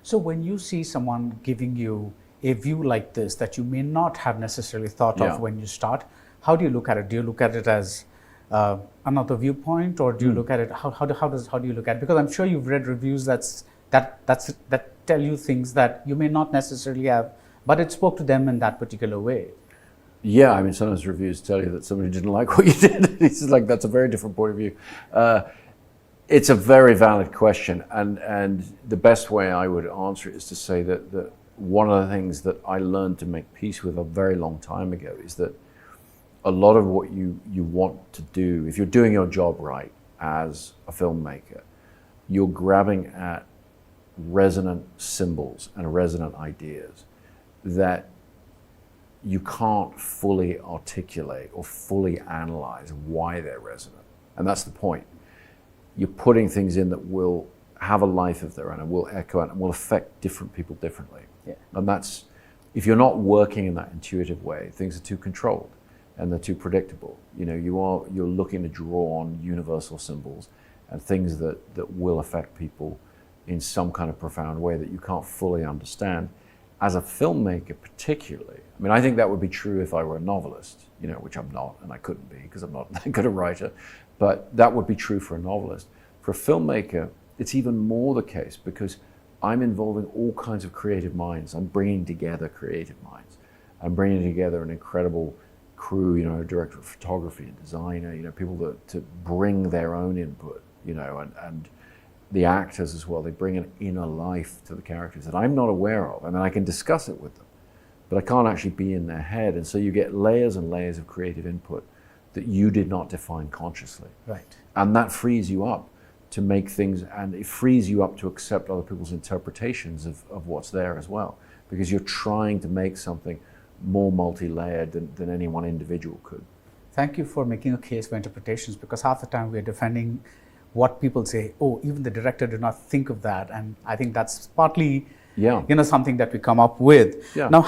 So when you see someone giving you a view like this that you may not have necessarily thought of when you start, how do you look at it? Do you look at it as another viewpoint, or do you look at it, how do you look at it? Because I'm sure you've read reviews that tell you things that you may not necessarily have, but it spoke to them in that particular way. Yeah, I mean, sometimes reviews tell you that somebody didn't like what you did. It's like, that's a very different point of view. It's a very valid question, and the best way I would answer it is to say that one of the things that I learned to make peace with a very long time ago is that a lot of what you want to do, if you're doing your job right as a filmmaker, you're grabbing at resonant symbols and resonant ideas that you can't fully articulate or fully analyze why they're resonant. And that's the point. You're putting things in that will have a life of their own and will echo and will affect different people differently. Yeah. And that's, if you're not working in that intuitive way, things are too controlled and they're too predictable. You know, you're looking to draw on universal symbols and things that will affect people in some kind of profound way that you can't fully understand. As a filmmaker particularly, I mean, I think that would be true if I were a novelist, you know, which I'm not, and I couldn't be because I'm not that good a writer, but that would be true for a novelist. For a filmmaker, it's even more the case because I'm involving all kinds of creative minds. I'm bringing together creative minds. I'm bringing together an incredible crew, you know, a director of photography, a designer, you know, people to bring their own input, you know, and the actors as well. They bring an inner life to the characters that I'm not aware of. I mean, I can discuss it with them, but I can't actually be in their head. And so you get layers and layers of creative input that you did not define consciously. Right. And that frees you up to make things, and it frees you up to accept other people's interpretations of what's there as well, because you're trying to make something more multi-layered than any one individual could. Thank you for making a case for interpretations, because half the time we're defending what people say, oh, even the director did not think of that. And I think that's partly, you know, something that we come up with. Yeah. Now,